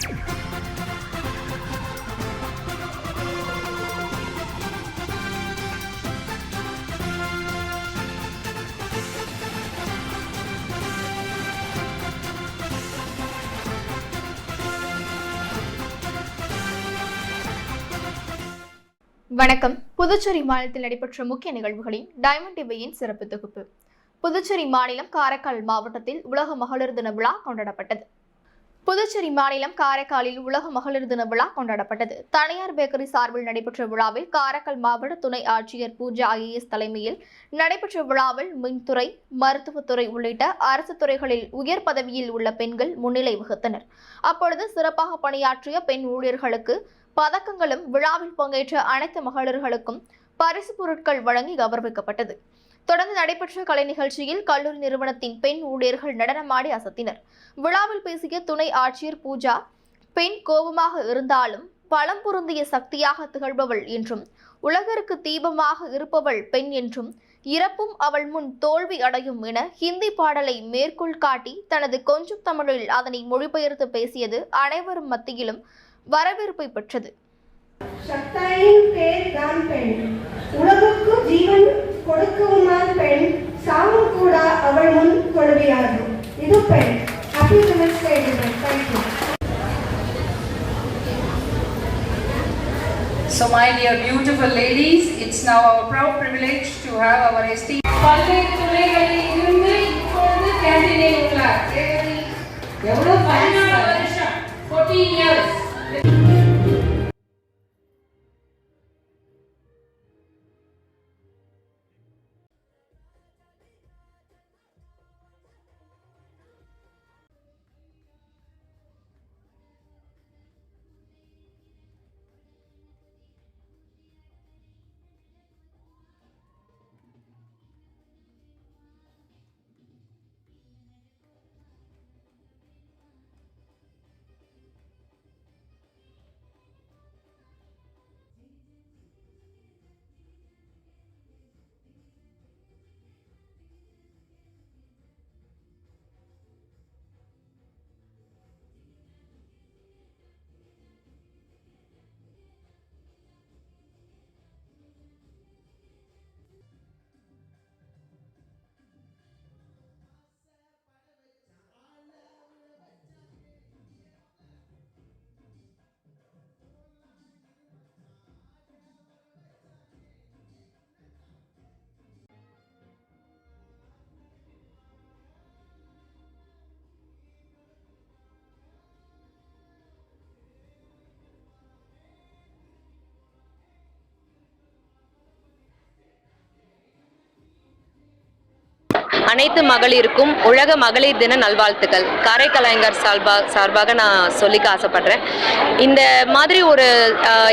வணக்கம். புதுச்சேரி மாநிலத்தில் நடைபெற்ற முக்கிய நிகழ்வுகளின் டைமண்ட் டிவியின் சிறப்பு தொகுப்பு. புதுச்சேரி மாநிலம் காரைக்கால் மாவட்டத்தில் உலக மகளிர் தின விழா கொண்டாடப்பட்டது. புதுச்சேரி மாநிலம் காரைக்காலில் உலக மகளிர் தின விழா கொண்டாடப்பட்டது. தனியார் பேக்கரி சார்பில் நடைபெற்ற விழாவில் காரைக்கால் மாவட்ட துணை ஆட்சியர் பூஜா IAS தலைமையில் நடைபெற்ற விழாவில் மின்துறை, மருத்துவத்துறை உள்ளிட்ட அரசு துறைகளில் உயர் பதவியில் உள்ள பெண்கள் முன்னிலை வகித்தனர். அப்பொழுது சிறப்பாக பணியாற்றிய பெண் ஊழியர்களுக்கு பதக்கங்களும், விழாவில் பங்கேற்ற அனைத்து மகளிர்களுக்கும் பரிசு பொருட்கள் வழங்கி கௌரவிக்கப்பட்டது. தொடர்ந்து நடைபெற்ற கலை நிகழ்ச்சியில் கல்லூரி நிறுவனத்தின் பெண் ஊழியர்கள் நடனமாடி அசத்தினர். விழாவில் பேசிய துணை ஆட்சியர் பூஜா, பெண் கோபமாக இருந்தாலும் பலம் பொருந்திய சக்தியாக திகழ்பவள் என்றும், உலகிற்கு தீபமாக இருப்பவள் பெண் என்றும், இறப்பும் அவள் முன் தோல்வி அடையும் என ஹிந்தி பாடலை மேற்கோள் காட்டி தனது கொஞ்சம் தமிழில் அதனை மொழிபெயர்த்து பேசியது அனைவரும் மத்தியிலும் வரவேற்பை பெற்றது. சக்தியின் பேர் தான் பெண். உலகுக்கு ஜீவன் கொடுக்குமால் பெண், சாவும் கூட அவள் முன் தோல்வியாகும். இது பெண். Happy Women's Day. Thank you. So my dear beautiful ladies, it's now our proud privilege to have our esteemed பல்வேறு துறைகளில் இருந்து இப்பொழுது கேண்டிடேட் உள்ளார். எவ்வளவு 14 வருஷம் 14 years. அனைத்து மகளிருக்கும் உலக மகளிர் தின நல்வாழ்த்துக்கள். காரைக்காலங்கர் சார்பாக நான் சொல்லிக்க ஆசைப்படுறேன். இந்த மாதிரி ஒரு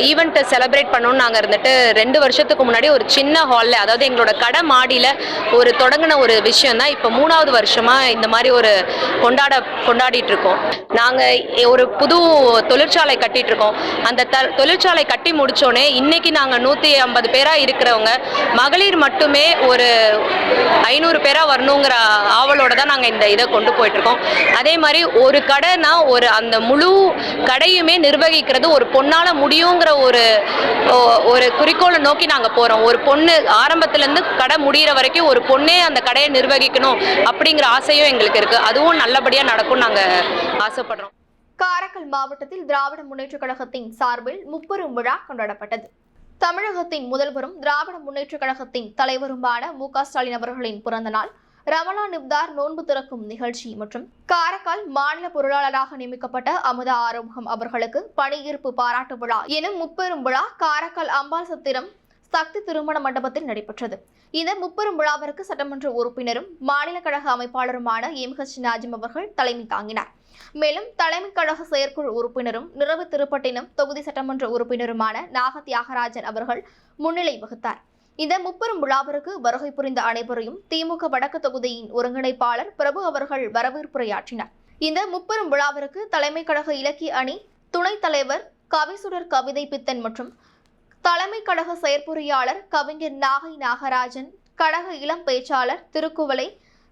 ஈவெண்ட்டை செலிப்ரேட் பண்ணணும்னு நாங்கள் இருந்துட்டு 2 வருஷத்துக்கு முன்னாடி ஒரு சின்ன ஹாலில், அதாவது எங்களோட கடை மாடியில் ஒரு தொடங்கின ஒரு விஷயம் தான் இப்போ 3வது வருஷமாக இந்த மாதிரி ஒரு கொண்டாடிட்டு இருக்கோம். நாங்கள் ஒரு புது தொழிற்சாலை கட்டிட்டு இருக்கோம். அந்த தொழிற்சாலை கட்டி முடிச்சோடனே இன்னைக்கு நாங்கள் 150 பேராக இருக்கிறவங்க மகளிர் மட்டுமே ஒரு 500 பேராக வரணுங்கிற ஆவலோட தான் நாங்கள் இந்த இதை கொண்டு போயிட்டுருக்கோம். அதே மாதிரி ஒரு கடைனா அந்த முழு கடையுமே நிர்வகிக்கிறது ஒரு பொண்ணால் முடியுங்கிற ஒரு குறிக்கோளை நோக்கி நாங்கள் போகிறோம். ஒரு பொண்ணு ஆரம்பத்துலேருந்து கடை முடிகிற வரைக்கும் ஒரு பொண்ணே அந்த கடையை நிர்வகிக்கணும் அப்படிங்கிற ஆசையும் எங்களுக்கு இருக்குது. அதுவும் நல்லபடியாக நடக்கும்னு நாங்கள் ஆசைப்படுறோம். காரைக்கால் மாவட்டத்தில் திராவிட முன்னேற்றக் கழகத்தின் சார்பில் முப்பெரும் விழா கொண்டாடப்பட்டது. தமிழகத்தின் முதல்வரும் திராவிட முன்னேற்றக் கழகத்தின் தலைவருமான மு.க. ஸ்டாலின் அவர்களின் பிறந்த நாள், ரமலான் இப்தார் நோன்பு திறக்கும் நிகழ்ச்சி மற்றும் காரைக்கால் மாநில பொருளாளராக நியமிக்கப்பட்ட அமுதா ஆறுமுகம் அவர்களுக்கு பணியேற்பு பாராட்டு விழா எனும் முப்பெரும் விழா காரைக்கால் அம்பாள் சத்திரம் சக்தி திருமண மண்டபத்தில் நடைபெற்றது. இந்த முப்பெரும் விழாவிற்கு சட்டமன்ற உறுப்பினரும் மாநில கழக அமைப்பாளருமான MH நாஜிம் அவர்கள் தலைமை தாங்கினார். மேலும் தலைமை கழக செயற்குழு உறுப்பினரும் நிறைவு திருப்பட்டினம் தொகுதி சட்டமன்ற உறுப்பினருமான நாக தியாகராஜன் அவர்கள் முன்னிலை வகித்தார். இந்த முப்பெரும் விழாவிற்கு வருகை புரிந்த அனைவரையும் திமுக வடக்கு தொகுதியின் ஒருங்கிணைப்பாளர் பிரபு அவர்கள் வரவேற்புரையாற்றினார். இந்த முப்பெரும் விழாவிற்கு தலைமை கழக இலக்கிய அணி துணைத் தலைவர் கவிசுடர் கவிதை பித்தன் மற்றும் தலைமை கழக செயற்பொறியாளர் கவிஞர் நாகை நாகராஜன், கழக இளம் பேச்சாளர் திருக்குவளை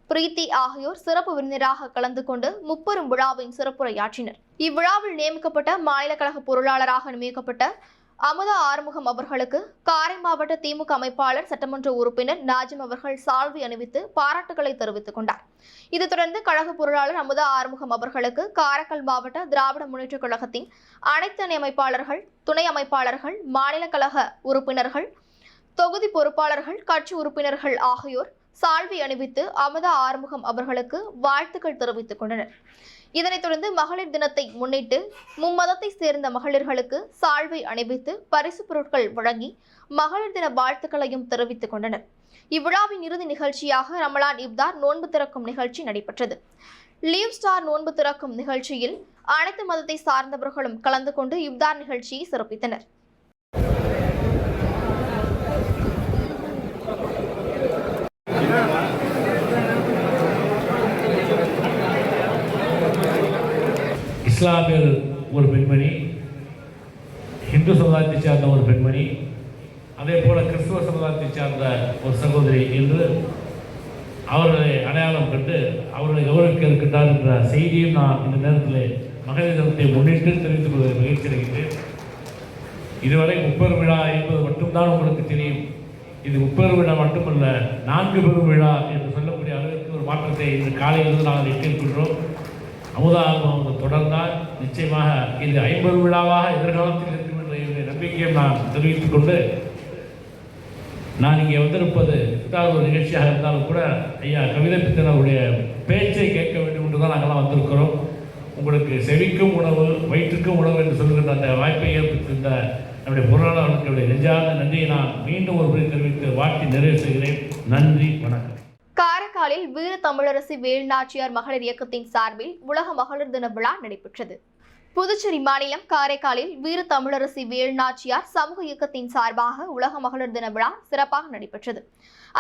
பிரீத்தி ஆகியோர் சிறப்பு விருந்தினராக கலந்து கொண்டு முப்பெரும் விழாவின் சிறப்புரையாற்றினர். இவ்விழாவில் நியமிக்கப்பட்ட மாநில கழக பொருளாளராக நியமிக்கப்பட்ட அமுதா ஆறுமுகம் அவர்களுக்கு காரை மாவட்ட திமுக அமைப்பாளர் சட்டமன்ற உறுப்பினர் நாஜிம் அவர்கள் சால்வை அணிவித்து பாராட்டுகளை தெரிவித்துக் கொண்டார். இதைத் தொடர்ந்து கழக பொருளாளர் அமுதா ஆறுமுகம் அவர்களுக்கு காரைக்கால் மாவட்ட திராவிட முன்னேற்றக் கழகத்தின் அனைத்து அணி அமைப்பாளர்கள், துணை அமைப்பாளர்கள், மாநில கழக உறுப்பினர்கள், தொகுதி பொறுப்பாளர்கள், கட்சி உறுப்பினர்கள் ஆகியோர் சால்வை அணிவித்து அமுதா ஆறுமுகம் அவர்களுக்கு வாழ்த்துக்கள் தெரிவித்துக் கொண்டனர். இதனைத் தொடர்ந்து மகளிர் தினத்தை முன்னிட்டு மும்மதத்தை சேர்ந்த மகளிர்களுக்கு சால்வை அணிவித்து பரிசு பொருட்கள் வழங்கி மகளிர் தின வாழ்த்துக்களையும் தெரிவித்துக் கொண்டனர். இவ்விழாவின் இறுதி நிகழ்ச்சியாக ரமலான் இப்தார் நோன்பு திறக்கும் நிகழ்ச்சி நடைபெற்றது. லீவ் ஸ்டார் நோன்பு திறக்கும் நிகழ்ச்சியில் அனைத்து மதத்தை சார்ந்தவர்களும் கலந்து கொண்டு இப்தார் நிகழ்ச்சியை சிறப்பித்தனர். இஸ்லாமியர் ஒரு பெண்மணி, இந்து சமுதாயத்தை சார்ந்த ஒரு பெண்மணி, அதே போல கிறிஸ்துவ சமுதாயத்தை சார்ந்த ஒரு சகோதரி என்று அவர்களை அடையாளம் கண்டு அவர்களை கௌரவிக்க இருக்கின்றார் என்ற செய்தியும் நான் இந்த நேரத்தில் மகளிர் தினத்தை முன்னிட்டு தெரிவித்துக் கொள்வதை மகிழ்ச்சி அடைகின்றேன். இதுவரை முப்பெரும் விழா என்பது மட்டும்தான் உங்களுக்கு தெரியும். இது முப்பெரும் விழா மட்டுமல்ல, 4 பெரும் விழா என்று சொல்லக்கூடிய அளவிற்கு ஒரு மாற்றத்தை இன்று காலையிலிருந்து நாங்கள் எட்டியிருக்கின்றோம். அமுதா ஆறுமுகம் தொடர்ந்தால் நிச்சயமாக இது 50 விழாவாக எதிர்காலத்தில் இருக்கும் என்ற நம்பிக்கையை நான் தெரிவித்துக் கொண்டு, நான் இங்கே வந்திருப்பது ஏதாவது ஒரு நிகழ்ச்சியாக இருந்தாலும் கூட ஐயா கவிதை பித்தனுடைய பேச்சை கேட்க வேண்டும் என்று தான் நாங்கள்லாம் வந்திருக்கிறோம். உங்களுக்கு செவிக்கும் உணவு, வயிற்றுக்கும் உணவு என்று சொல்கின்ற அந்த வாய்ப்பை ஏற்படுத்தியிருந்த நம்முடைய பொருளாளர்களுடைய நெஞ்சார்ந்த நன்றியை நான் மீண்டும் ஒரு முறை தெரிவித்து வாழ்த்தி நிறைவு செய்கிறேன். நன்றி, வணக்கம். காரைக்காலில் வீர தமிழரசி வேலுநாச்சியார் மகளிர் இயக்கத்தின் சார்பில் உலக மகளிர் தின விழா நடைபெற்றது. புதுச்சேரி மாநிலம் காரைக்காலில் வீர தமிழரசி வேலுநாச்சியார் சமூக இயக்கத்தின் சார்பாக உலக மகளிர் தின விழா சிறப்பாக நடைபெற்றது.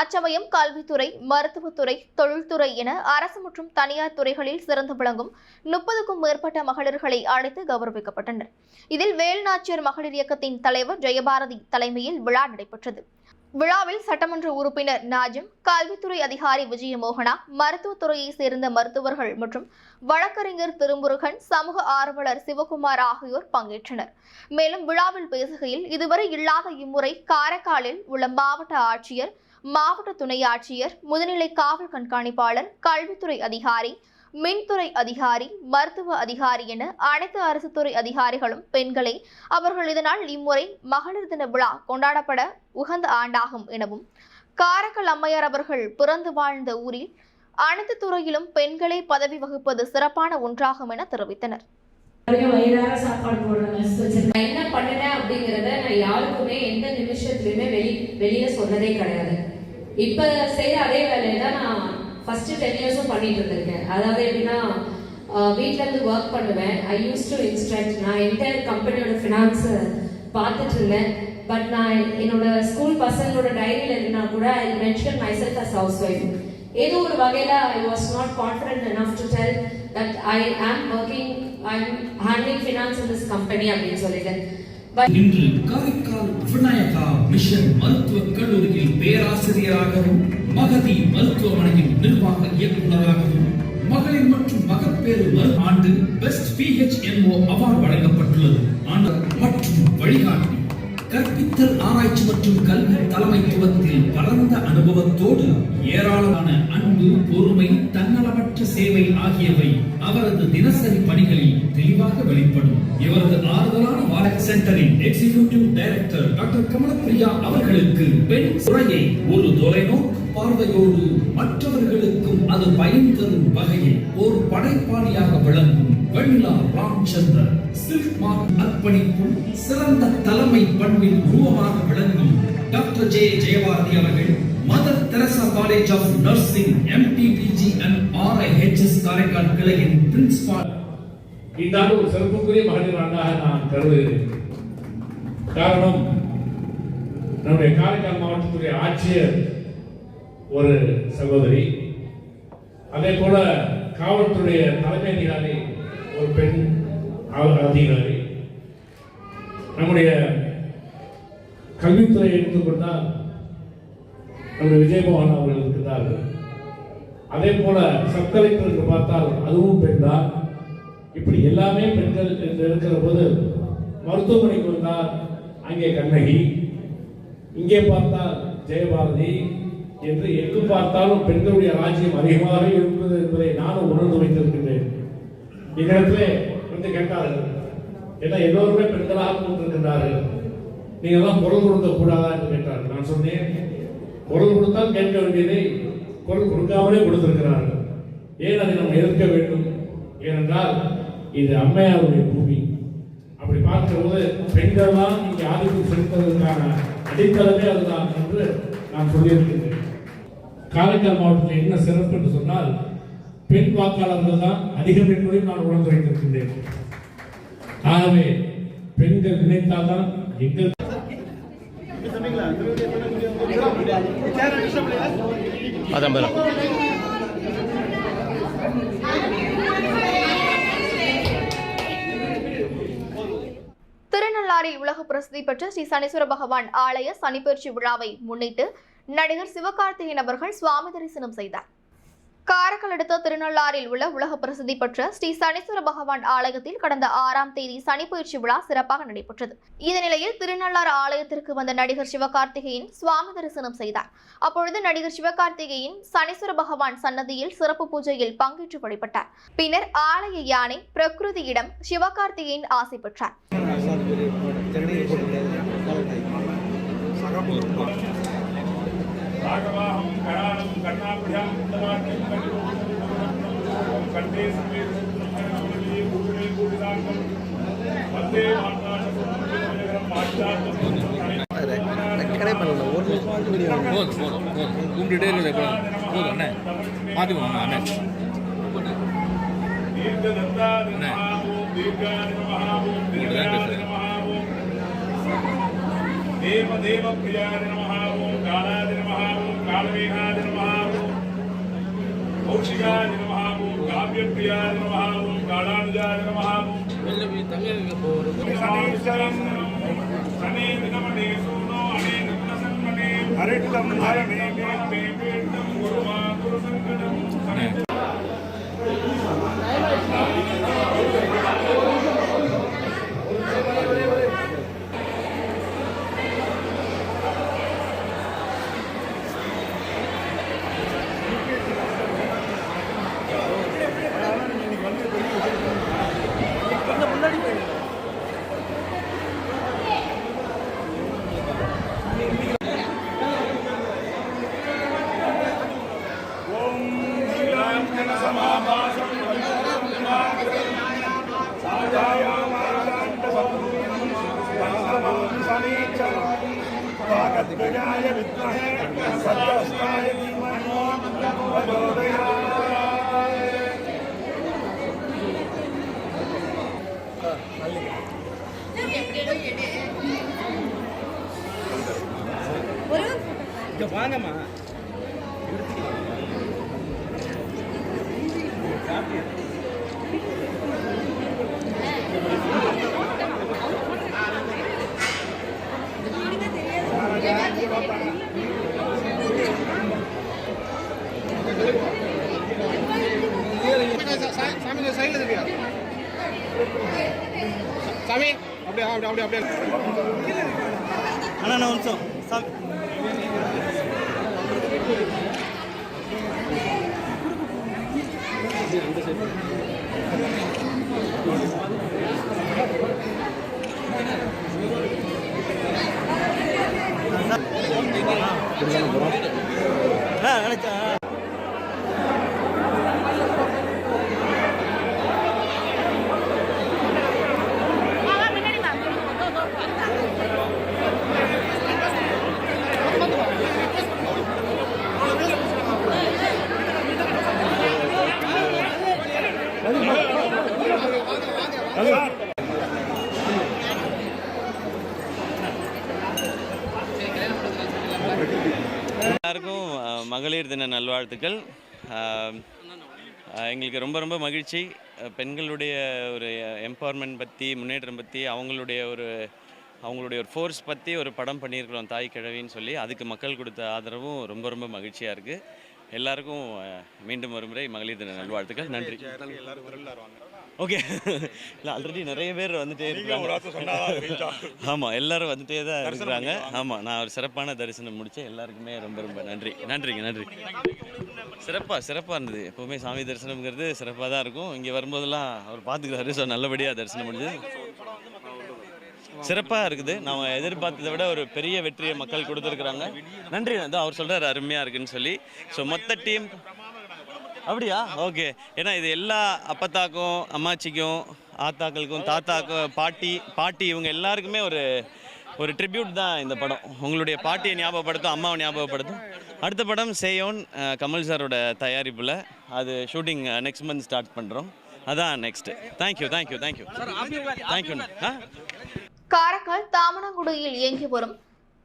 அச்சமயம் கல்வித்துறை, மருத்துவத்துறை, தொழில்துறை என அரசு மற்றும் தனியார் துறைகளில் சிறந்து விளங்கும் 30க்கும் மேற்பட்ட மகளிர்களை அழைத்து கௌரவிக்கப்பட்டனர். இதில் வேலுநாச்சியார் மகளிர் இயக்கத்தின் தலைவர் ஜெயபாரதி தலைமையில் விழா நடைபெற்றது. விழாவில் சட்டமன்ற உறுப்பினர் நாஜிம், கல்வித்துறை அதிகாரி விஜயமோகனா, மருத்துவத்துறையை சேர்ந்த மருத்துவர்கள் மற்றும் வழக்கறிஞர் திருமுருகன், சமூக ஆர்வலர் சிவகுமார் ஆகியோர் பங்கேற்றனர். மேலும் விழாவில் பேசுகையில், இதுவரை இல்லாத இம்முறை காரைக்காலில் உள்ள மாவட்ட ஆட்சியர், மாவட்ட துணை ஆட்சியர், முதுநிலை காவல் கண்காணிப்பாளர், கல்வித்துறை அதிகாரி, மின்துறை அதிகாரி, மருத்துவ அதிகாரி என அனைத்து அரசு துறை அதிகாரிகளும் பெண்களை அவர்கள் இதனால் இம்முறை மகளிர் தின விழா கொண்டாடப்பட உகந்த ஆண்டாகும் எனவும், காரைக்கால் அம்மையார் அவர்கள் பிறந்து வாழ்ந்த ஊரில் அனைத்து துறையிலும் பெண்களை பதவி வகிப்பது சிறப்பான ஒன்றாகும் என தெரிவித்தனர். வயிறார சாப்பாடு போடுறேன், என்ன பண்ணுறேன் அப்படிங்கிறத நான் யாருக்குமே எந்த நிமிஷத்துலையுமே வெளியில சொன்னதே கிடையாது. இப்ப செய்யற அதே வேலையை தான் நான் ஃபர்ஸ்ட் 10 இயர்ஸும் பண்ணிட்டு இருந்திருக்கேன். அதாவது எப்படின்னா, வீட்டில இருந்து ஒர்க் பண்ணுவேன். ஐ யூஸ் டு இன்ஸ்ட்ரக்ட். நான் என்டையர் கம்பெனியோட ஃபினான்ஸ் பார்த்துட்டு இருந்தேன். பட் நான் என்னோட ஸ்கூல் பசங்களோட டைரியில் எழுதினா கூட I mention myself as housewife. ஏதோ ஒரு வகையில் I was not confident enough to tell that I am working, I am handling finance in this company அப்படின்னு சொல்லிட்டு. இன்று காரைக்கால் விநாயகா மிஷன் மருத்துவக் கல்லூரியில் பேராசிரியராகவும், மகதி மருத்துவமனையின் நிர்வாக இயக்குநராகவும், மகளிர் மற்றும் மகப்பேறு ஆண்டு பெஸ்ட் PHMO அவார்டு வழங்கப்பட்டுள்ளது. ஆண்டு மற்றும் வழிகாட்டி, கற்பித்தல் ஆராய்ச்சி மற்றும் கல்வி தலைமைத்துவத்தில் பரந்த அனுபவத்தோடு ஏராளமான அன்பு, பொறுமை, தன்னலமற்ற சேவை ஆகியவை அவரது தினசரி பணிகளில் தெளிவாக வெளிப்படும். இவரது ஆறுதலான வார சென்டரின் எக்ஸிகியூட்டிவ் டைரக்டர் டாக்டர் கமலப்பிரியா அவர்களுக்கு பெண் துறையை ஒரு தொலைநோக்கு பார்வையோடு மற்றவர்களுக்கும் அது பயன் தரும் வகையில் ஒரு படைப்பாளியாக விளங்கும் வெண்ணிலா ராம்சந்தர் சில்க் மார்க் அர்ப்பணிப்பும் சிறந்த தலைமை பண்பின் உருவமாக விளங்கும் டாக்டர் ஜெயபாரதி அவர்கள் Mother Teresa college of nursing MPPG and RIHS Karaikal கிளையின் பிரின்சிபால். இந்த ஆண்டு ஒரு சிறப்புக்குரிய மகளிர் ஆண்டாக நான் கருதுகிறேன். காரணம், நம்முடைய காரைக்கால் மாவட்டத்துடைய ஆட்சியர் ஒரு சகோதரி, அதே போல காவல்துறைய தலைமை அதிகாரி ஒரு பெண் அதிகாரி, நம்முடைய கல்வித்துறையை எடுத்துக்கொண்டால் நம்முடைய விஜயமோகன் அவர்கள் இருக்கிறார்கள். அதே போல சப் கலெக்டருக்கு பார்த்தால் அதுவும் பெண் தான். இப்படி எல்லாமே பெண்கள் என்று இருக்கிற போது மருத்துவமனைக்கு வந்தால் அங்கே கண்ணகி, இங்கே பார்த்தால் ஜெயபாரதி என்று எங்கு பார்த்தாலும் பெண்களுடைய ராஜ்யம் அதிகமாக இருக்கிறது என்பதை நானும் உணர்ந்து வைத்திருக்கின்றேன். இந்நேரத்திலே வந்து கேட்டார்கள், ஏன்னா எல்லோருமே பெண்களாக கொண்டிருக்கின்றார்கள், நீங்கள் எல்லாம் குரல் கொடுக்க கூடாதா என்று கேட்டார்கள். நான் சொன்னேன், குரல் கொடுத்தால் கேட்க வேண்டியதை குரல் கொடுக்காமலே கொடுத்திருக்கிறார்கள். ஏன் அதை நாம் எதிர்க்க வேண்டும்? ஏனென்றால் இது அம்மையாருடைய பூமி. அப்படி பார்க்கிற போது பெண்கள் தான் இங்கே ஆதிக்கம் செலுத்துவதற்கான அடித்தளமே அதுதான் என்று நான் சொல்லியிருக்கின்றேன். காரைக்கால் மாவட்டத்தில் என்ன சிறப்பு என்று சொன்னால் பெண் வாக்காளர்கள் தான் அதிகம் என்பதையும் நான் உணர்ந்து வைத்திருக்கின்றேன். ஆகவே பெண்கள் நினைத்தால்தான் எங்கள் திருநள்ளாறில் உலக பிரசித்தி பெற்ற ஸ்ரீ சனீஸ்வர பகவான் ஆலய சனிப்பெயர்ச்சி விழாவை முன்னிட்டு நடிகர் சிவகார்த்திகேயன் அவர்கள் சுவாமி தரிசனம் செய்தார். காரைக்கால் அடுத்த திருநள்ளாறில் உள்ள உலக பிரசித்தி பெற்ற ஸ்ரீ சனீஸ்வர பகவான் ஆலயத்தில் கடந்த 6ஆம் தேதி சனிப்பெயர்ச்சி விழா சிறப்பாக நடைபெற்றது. இந்த நிலையில் திருநள்ளாறு ஆலயத்திற்கு வந்த நடிகர் சிவகார்த்திகேயன் சுவாமி தரிசனம் செய்தார். அப்பொழுது நடிகர் சிவகார்த்திகேயன் சனீஸ்வர பகவான் சன்னதியில் சிறப்பு பூஜையில் பங்கேற்று வழிபட்டார். பின்னர் ஆலய யானை பிரகிருதியிடம் சிவகார்த்திகேயன் ஆசை பெற்றார். राघवाहं कराणं कर्णाभ्यां दवाक्यं कंठे समेत सुंदरमणि गुरुणे गुरुदांगं वंदे मातरं पाश्चात्य கடை பண்ணல ஒரு நிமிஷம் வீடியோ போதும் கும்பிட்டுட்டே இருக்க போதும் அண்ணே பாத்துக்கோங்க அண்ணே दीर्घदत्ता नमः दीर्घाय नमः दीर्घाय नमः देव देव प्रियाय नमः कालाय नमः कालवेहाय नमः कौशिकाय नमः काव्यप्रियाय नमः कालानुजाय नमः शनि विनमने सोनो अनेन गुणसन्मने हरितं हरणे मे पेटं गुरुमा गुरुसंकटं வாங்கம்மா சாமி சைடுல இருக்கியா சாமி அப்படியே அப்படியே அப்படியே அண்ணா நான் நிமிஷம் சாமி நினைச்சா எல்லாருக்கும் மகளிர் தின நல்வாழ்த்துக்கள். எங்களுக்கு ரொம்ப ரொம்ப மகிழ்ச்சி. பெண்களுடைய ஒரு எம்பவர்மெண்ட் பற்றி, முன்னேற்றம் பற்றி, அவங்களுடைய ஒரு ஃபோர்ஸ் பற்றி ஒரு படம் பண்ணியிருக்கிறோம், தாய் கிழவின்னு சொல்லி. அதுக்கு மக்கள் கொடுத்த ஆதரவும் ரொம்ப ரொம்ப மகிழ்ச்சியாக இருக்குது. எல்லாருக்கும் மீண்டும் ஒரு முறை மகளிர் தின நல்வாழ்த்துக்கள். நன்றி. ஓகே, இல்லை ஆல்ரெடி நிறைய பேர் வந்துட்டே இருக்காங்க. ஆமாம், எல்லாரும் வந்துட்டே தான் இருக்கிறாங்க. ஆமாம், நான் ஒரு சிறப்பான தரிசனம் முடித்தேன். எல்லாருக்குமே ரொம்ப ரொம்ப நன்றி. நன்றி. சிறப்பாக இருந்தது. எப்போவுமே சாமி தரிசனம்ங்கிறது சிறப்பாக தான் இருக்கும். இங்கே வரும்போதெல்லாம் அவர் பார்த்துக்கிறாரு. ஸோ நல்லபடியாக தரிசனம் முடிஞ்சது. சிறப்பாக இருக்குது. நாம் எதிர்பார்த்ததை விட ஒரு பெரிய வெற்றியை மக்கள் கொடுத்துருக்குறாங்க. நன்றி. அதான் அவர் சொல்கிறார் அருமையாக இருக்குன்னு சொல்லி. ஸோ மொத்த டீம் அப்படியா? ஓகே. ஏன்னா இது எல்லா அப்பத்தாக்கும், அம்மாச்சிக்கும், ஆத்தாக்களுக்கும், தாத்தாக்கும், பாட்டி இவங்க எல்லாருக்குமே ஒரு ட்ரிபியூட் தான் இந்த படம். உங்களுடைய பாட்டியை ஞாபகப்படுத்தும், அம்மாவை ஞாபகப்படுத்தும். அடுத்த படம் சேயோன், கமல் சாரோட தயாரிப்பில். அது ஷூட்டிங் நெக்ஸ்ட் மந்த் ஸ்டார்ட் பண்ணுறோம். அதான் நெக்ஸ்ட். தேங்க்யூ. காரைக்கால் தாமனங்குடியில் இயங்கி வரும்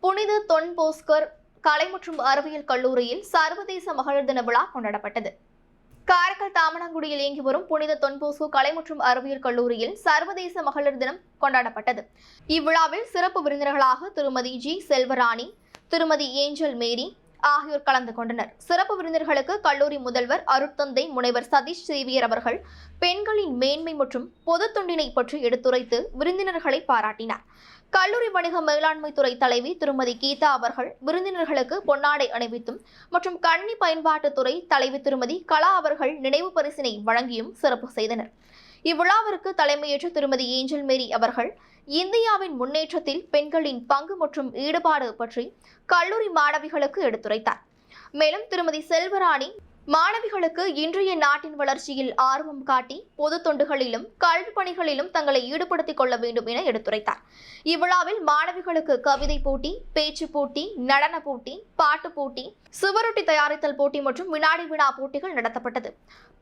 புனித தொன் போஸ்கர் கலை மற்றும் அறிவியல் கல்லூரியில் சர்வதேச மகளிர் தின விழா கொண்டாடப்பட்டது. காரைக்கால் தாமனங்குடியில் இயங்கி வரும் புனித தொன் போஸ்கோ கலை மற்றும் அறிவியல் கல்லூரியில் சர்வதேச மகளிர் தினம் கொண்டாடப்பட்டது. இவ்விழாவில் சிறப்பு விருந்தினர்களாக திருமதி ஜி செல்வராணி, திருமதி ஏஞ்சல் மேரி ஆகியோர் கலந்து கொண்டனர். சிறப்பு விருந்தினர்களுக்கு கல்லூரி முதல்வர் அருட்தந்தை முனைவர் சதீஷ் சேவியர் அவர்கள் பெண்களின் மேன்மை மற்றும் பொது தொண்டினை பற்றி எடுத்துரைத்து விருந்தினர்களை பாராட்டினார். கல்லூரி வணிக மேலாண்மை துறை தலைவி திருமதி கீதா அவர்கள் விருந்தினர்களுக்கு பொன்னாடை அணிவித்தும் மற்றும் கணினி பயன்பாட்டுத்துறை தலைவி திருமதி கலா அவர்கள் நினைவு பரிசினை வழங்கியும் சிறப்பு செய்தனர். இவ்விழாவிற்கு தலைமையேற்ற திருமதி ஏஞ்சல் மேரி அவர்கள் இந்தியாவின் முன்னேற்றத்தில் பெண்களின் பங்கு மற்றும் ஈடுபாடு பற்றி கல்லூரி மாணவிகளுக்கு எடுத்துரைத்தார். மேலும் திருமதி செல்வராணி மாணவிகளுக்கு இன்றைய நாட்டின் வளர்ச்சியில் ஆர்வம் காட்டி பொது தொண்டுகளிலும் கல்வி பணிகளிலும் தங்களை ஈடுபடுத்திக் கொள்ள வேண்டும் என எடுத்துரைத்தார். இவ்விழாவில் மாணவிகளுக்கு கவிதை போட்டி, பேச்சு போட்டி, நடன போட்டி, பாட்டு போட்டி, சுவரொட்டி தயாரித்தல் போட்டி மற்றும் வினாடி வினா போட்டிகள் நடத்தப்பட்டது.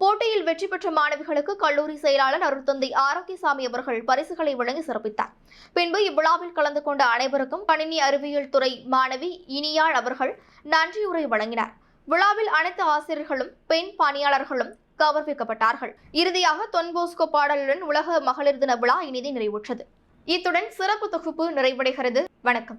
போட்டியில் வெற்றி பெற்ற மாணவிகளுக்கு கல்லூரி செயலாளர் அருட்தந்தை ஆரோக்கியசாமி அவர்கள் பரிசுகளை வழங்கி சிறப்பித்தார். பின்பு இவ்விழாவில் கலந்து கொண்ட அனைவருக்கும் கணினி அறிவியல் துறை மாணவி இனியாள் அவர்கள் நன்றியுரை வழங்கினார். விழாவில் அனைத்து ஆசிரியர்களும் பெண் பணியாளர்களும் கௌரவிக்கப்பட்டார்கள். இறுதியாக தொன் போஸ்கோ பாடலுடன் உலக மகளிர் தின விழா இனிதே நிறைவுற்றது. இத்துடன் சிறப்பு தொகுப்பு நிறைவடைகிறது. வணக்கம்.